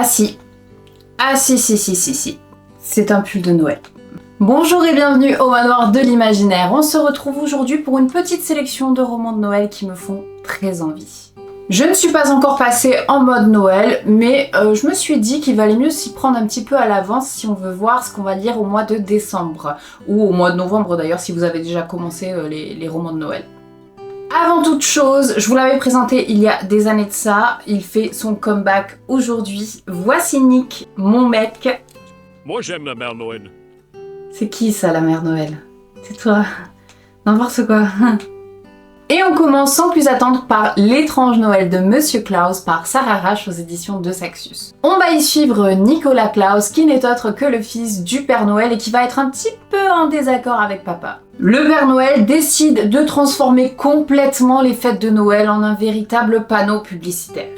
Ah si. Ah si. C'est un pull de Noël. Bonjour et bienvenue au manoir de l'imaginaire. On se retrouve aujourd'hui pour une petite sélection de romans de Noël qui me font très envie. Je ne suis pas encore passée en mode Noël, mais je me suis dit qu'il valait mieux s'y prendre un petit peu à l'avance si on veut voir ce qu'on va lire au mois de décembre. Ou au mois de novembre d'ailleurs si vous avez déjà commencé les romans de Noël. Avant toute chose, je vous l'avais présenté il y a des années de ça, il fait son comeback aujourd'hui. Voici Nick, mon mec. Moi j'aime la mère Noël. C'est qui ça, la mère Noël? C'est toi. N'importe quoi. Et on commence sans plus attendre par L'étrange Noël de Monsieur Claus par Sarah Rach aux éditions de Saxus. On va y suivre Nicolas Claus qui n'est autre que le fils du Père Noël et qui va être un petit peu en désaccord avec papa. Le Père Noël décide de transformer complètement les fêtes de Noël en un véritable panneau publicitaire.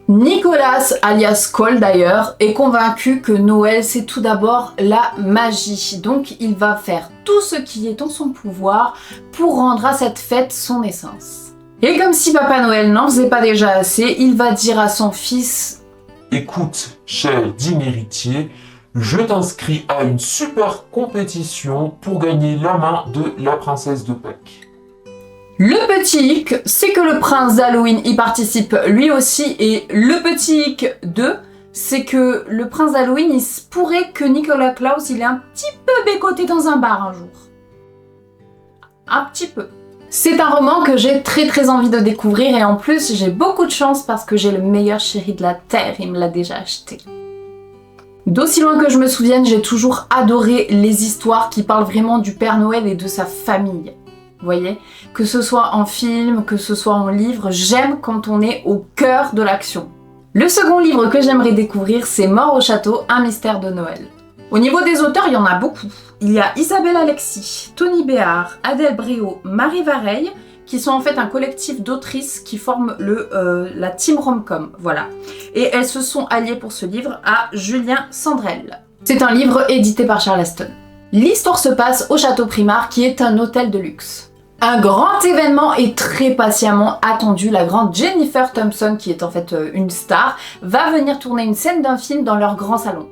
Nicolas, alias Cole d'ailleurs, est convaincu que Noël c'est tout d'abord la magie, donc il va faire tout ce qui est en son pouvoir pour rendre à cette fête son essence. Et comme si Papa Noël n'en faisait pas déjà assez, il va dire à son fils « Écoute, cher digne héritier, je t'inscris à une super compétition pour gagner la main de la princesse de Pâques. » Le petit hic, c'est que le prince d'Halloween y participe lui aussi, et le petit hic 2, c'est que le prince d'Halloween, il se pourrait que Nicolas Claus, il est un petit peu bécoté dans un bar un jour. Un petit peu. C'est un roman que j'ai très envie de découvrir, et en plus, j'ai beaucoup de chance parce que j'ai le meilleur chéri de la Terre, il me l'a déjà acheté. D'aussi loin que je me souvienne, j'ai toujours adoré les histoires qui parlent vraiment du Père Noël et de sa famille. Vous voyez, que ce soit en film, que ce soit en livre, j'aime quand on est au cœur de l'action. Le second livre que j'aimerais découvrir, c'est Mort au château, un mystère de Noël. Au niveau des auteurs, il y en a beaucoup. Il y a Isabelle Alexis, Tony Béard, Adèle Bréau, Marie Vareille, qui sont en fait un collectif d'autrices qui forment la team Romcom, voilà. Et elles se sont alliées pour ce livre à Julien Sandrel. C'est un livre édité par Charleston. L'histoire se passe au Château Primard, qui est un hôtel de luxe. Un grand événement est très patiemment attendu. La grande Jennifer Thompson, qui est en fait une star, va venir tourner une scène d'un film dans leur grand salon.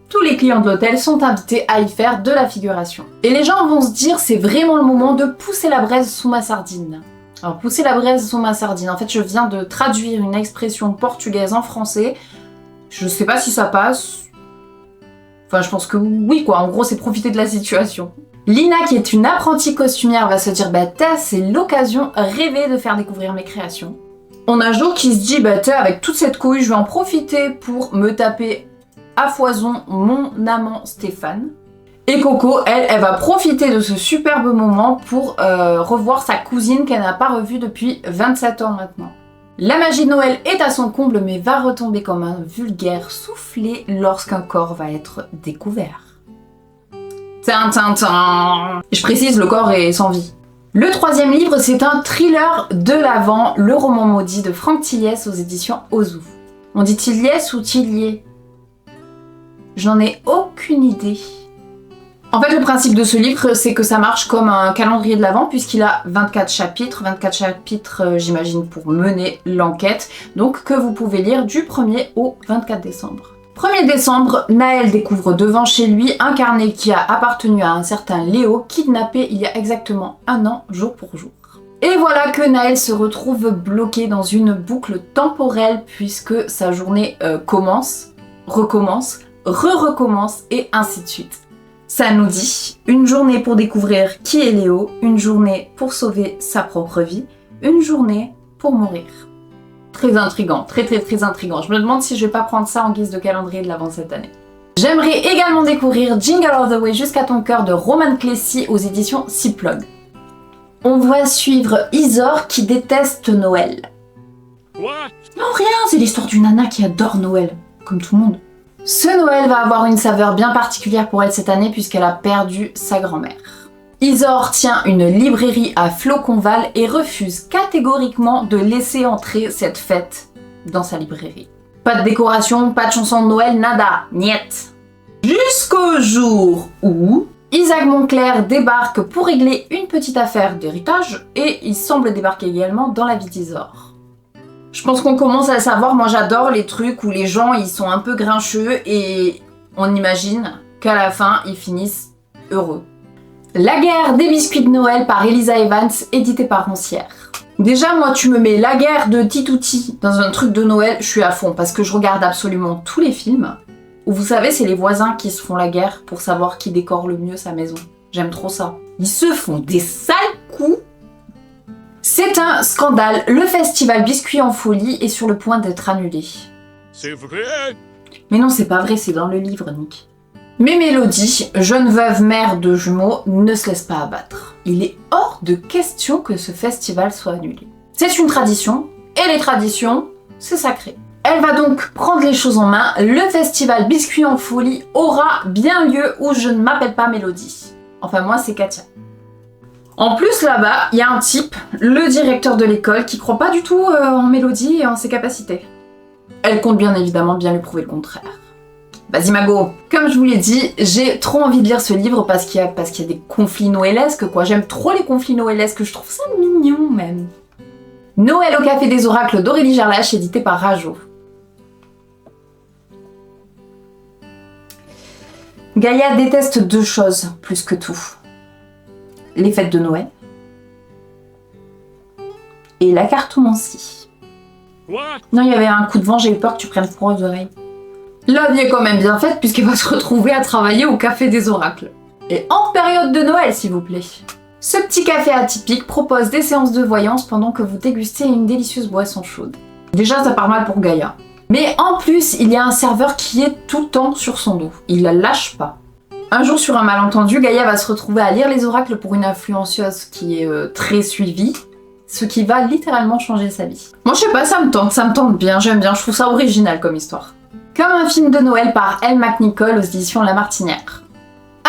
Tous les clients de l'hôtel sont invités à y faire de la figuration. Et les gens vont se dire, c'est vraiment le moment de pousser la braise sous ma sardine. Alors, pousser la braise sous ma sardine, en fait, je viens de traduire une expression portugaise en français. Je sais pas si ça passe. Enfin, je pense que oui, quoi. En gros, c'est profiter de la situation. Lina, qui est une apprentie costumière, va se dire « Bah, c'est l'occasion rêvée de faire découvrir mes créations. » On a Jo qui se dit « Bah, avec toute cette couille, je vais en profiter pour me taper à foison mon amant Stéphane. » Et Coco, elle va profiter de ce superbe moment pour revoir sa cousine qu'elle n'a pas revue depuis 27 ans maintenant. La magie de Noël est à son comble, mais va retomber comme un vulgaire soufflet lorsqu'un corps va être découvert. Tintintin. Je précise, le corps est sans vie. Le troisième livre, c'est un thriller de l'Avent, le roman maudit de Franck Tilliès aux éditions Ozu. On dit Tilliès ou Tillier? J'en ai aucune idée. En fait, le principe de ce livre, c'est que ça marche comme un calendrier de l'Avent, puisqu'il a 24 chapitres, j'imagine, pour mener l'enquête, donc que vous pouvez lire du 1er au 24 décembre. 1er décembre, Naël découvre devant chez lui un carnet qui a appartenu à un certain Léo, kidnappé il y a exactement 1 an, jour pour jour. Et voilà que Naël se retrouve bloqué dans une boucle temporelle, puisque sa journée commence, recommence, recommence, et ainsi de suite. Ça nous dit une journée pour découvrir qui est Léo, une journée pour sauver sa propre vie, une journée pour mourir. Très intriguant, très intriguant. Je me demande si je vais pas prendre ça en guise de calendrier de l'Avent cette année. J'aimerais également découvrir Jingle All the Way jusqu'à ton cœur de Roman Clécy aux éditions Siplog. On va suivre Isor qui déteste Noël. What? Non, rien, c'est l'histoire d'une nana qui adore Noël, comme tout le monde. Ce Noël va avoir une saveur bien particulière pour elle cette année puisqu'elle a perdu sa grand-mère. Isor tient une librairie à Floconval et refuse catégoriquement de laisser entrer cette fête dans sa librairie. Pas de décoration, pas de chanson de Noël, nada, niet. Jusqu'au jour où Isaac Moncler débarque pour régler une petite affaire d'héritage et il semble débarquer également dans la vie d'Isor. Je pense qu'on commence à le savoir, moi j'adore les trucs où les gens ils sont un peu grincheux et on imagine qu'à la fin ils finissent heureux. La guerre des biscuits de Noël par Elisa Evans, édité par Roncière. Déjà moi tu me mets la guerre de Titouti dans un truc de Noël, je suis à fond parce que je regarde absolument tous les films où vous savez c'est les voisins qui se font la guerre pour savoir qui décore le mieux sa maison. J'aime trop ça. Ils se font des sales coups. C'est un scandale, le festival Biscuits en folie est sur le point d'être annulé. C'est vrai? Mais non c'est pas vrai, c'est dans le livre Nick. Mais Mélodie, jeune veuve mère de jumeaux, ne se laisse pas abattre. Il est hors de question que ce festival soit annulé. C'est une tradition, et les traditions, c'est sacré. Elle va donc prendre les choses en main. Le festival Biscuits en folie aura bien lieu où je ne m'appelle pas Mélodie. Enfin moi c'est Katia. En plus là-bas, il y a un type, le directeur de l'école, qui croit pas du tout en Mélodie et en ses capacités. Elle compte bien évidemment bien lui prouver le contraire. Vas-y Mago. Comme je vous l'ai dit, j'ai trop envie de lire ce livre parce qu'il y a des conflits noëlesques quoi. J'aime trop les conflits noëlesques, je trouve ça mignon même. Noël au Café des Oracles d'Aurélie Gerlache, édité par Rajo. Gaïa déteste deux choses plus que tout. Les fêtes de Noël et la cartomancie. Quoi? Non, il y avait un coup de vent, j'ai eu peur que tu prennes froid aux oreilles. La vie est quand même bien faite puisqu'elle va se retrouver à travailler au Café des Oracles. Et en période de Noël, s'il vous plaît. Ce petit café atypique propose des séances de voyance pendant que vous dégustez une délicieuse boisson chaude. Déjà, ça part mal pour Gaïa. Mais en plus, il y a un serveur qui est tout le temps sur son dos. Il la lâche pas. Un jour, sur un malentendu, Gaïa va se retrouver à lire les oracles pour une influenceuse qui est très suivie, ce qui va littéralement changer sa vie. Moi, je sais pas, ça me tente bien, j'aime bien, je trouve ça original comme histoire. Comme un film de Noël par Elle McNichol aux éditions La Martinière.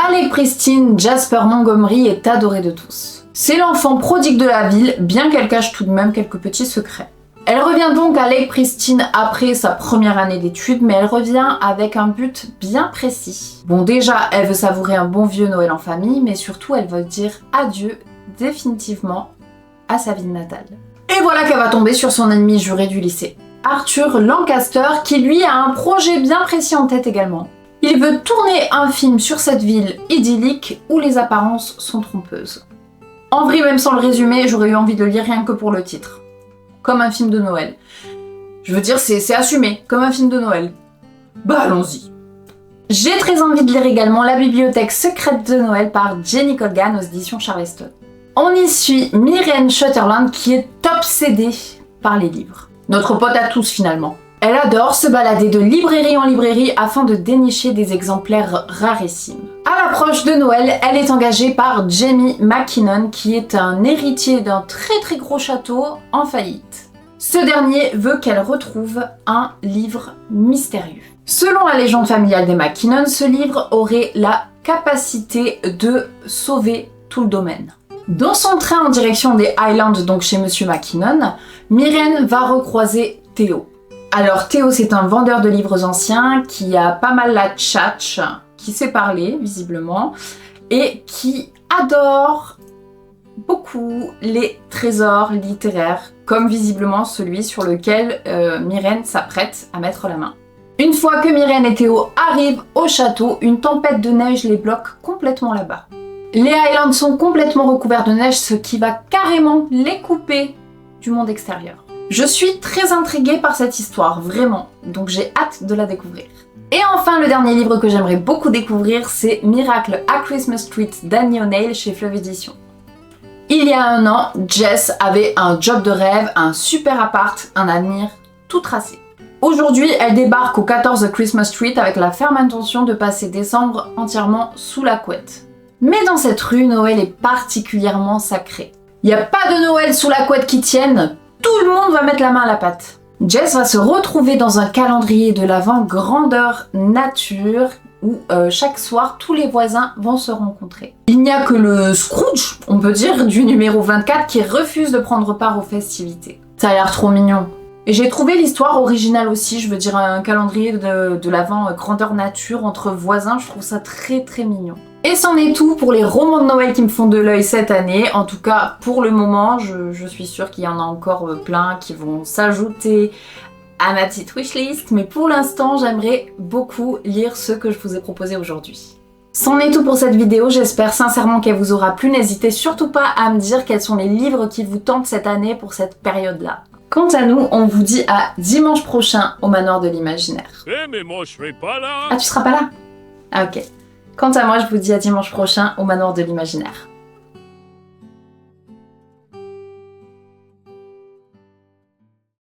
Alec Pristine, Jasper Montgomery est adoré de tous. C'est l'enfant prodigue de la ville, bien qu'elle cache tout de même quelques petits secrets. Elle revient donc à Lake Pristine après sa première année d'études, mais elle revient avec un but bien précis. Bon, déjà, elle veut savourer un bon vieux Noël en famille, mais surtout, elle veut dire adieu définitivement à sa ville natale. Et voilà qu'elle va tomber sur son ennemi juré du lycée, Arthur Lancaster, qui lui a un projet bien précis en tête également. Il veut tourner un film sur cette ville idyllique où les apparences sont trompeuses. En vrai, même sans le résumé, j'aurais eu envie de le lire rien que pour le titre. Comme un film de Noël. Je veux dire, c'est assumé, comme un film de Noël. Bah allons-y. J'ai très envie de lire également La bibliothèque secrète de Noël par Jenny Colgan aux éditions Charleston. On y suit Myrène Shutterland qui est obsédée par les livres. Notre pote à tous finalement. Elle adore se balader de librairie en librairie afin de dénicher des exemplaires rarissimes. À l'approche de Noël, elle est engagée par Jamie McKinnon qui est un héritier d'un très gros château en faillite. Ce dernier veut qu'elle retrouve un livre mystérieux. Selon la légende familiale des McKinnon, ce livre aurait la capacité de sauver tout le domaine. Dans son train en direction des Highlands, donc chez Monsieur McKinnon, Myrène va recroiser Théo. Alors Théo, c'est un vendeur de livres anciens qui a pas mal la tchatch, qui sait parler visiblement, et qui adore beaucoup les trésors littéraires, comme visiblement celui sur lequel Myrène s'apprête à mettre la main. Une fois que Myrène et Théo arrivent au château, une tempête de neige les bloque complètement là-bas. Les Highlands sont complètement recouverts de neige, ce qui va carrément les couper du monde extérieur. Je suis très intriguée par cette histoire, vraiment, donc j'ai hâte de la découvrir. Et enfin, le dernier livre que j'aimerais beaucoup découvrir, c'est Miracle à Christmas Street d'Annie O'Neill chez Fleuve Édition. Il y a un an, Jess avait un job de rêve, un super appart, un avenir tout tracé. Aujourd'hui, elle débarque au 14 Christmas Street avec la ferme intention de passer décembre entièrement sous la couette. Mais dans cette rue, Noël est particulièrement sacré. Il n'y a pas de Noël sous la couette qui tienne, tout le monde va mettre la main à la pâte. Jess va se retrouver dans un calendrier de l'Avent grandeur nature où chaque soir tous les voisins vont se rencontrer. Il n'y a que le Scrooge, on peut dire, du numéro 24 qui refuse de prendre part aux festivités. Ça a l'air trop mignon. Et j'ai trouvé l'histoire originale aussi, je veux dire un calendrier de l'Avent grandeur nature entre voisins, je trouve ça très mignon. Et c'en est tout pour les romans de Noël qui me font de l'œil cette année. En tout cas, pour le moment, je suis sûre qu'il y en a encore plein qui vont s'ajouter à ma petite wishlist. Mais pour l'instant, j'aimerais beaucoup lire ceux que je vous ai proposés aujourd'hui. C'en est tout pour cette vidéo, j'espère sincèrement qu'elle vous aura plu. N'hésitez surtout pas à me dire quels sont les livres qui vous tentent cette année pour cette période-là. Quant à nous, on vous dit à dimanche prochain au Manoir de l'Imaginaire. Eh, mais moi, je serai pas là. Ah, tu seras pas là? Ah, ok. Quant à moi, je vous dis à dimanche prochain au Manoir de l'Imaginaire.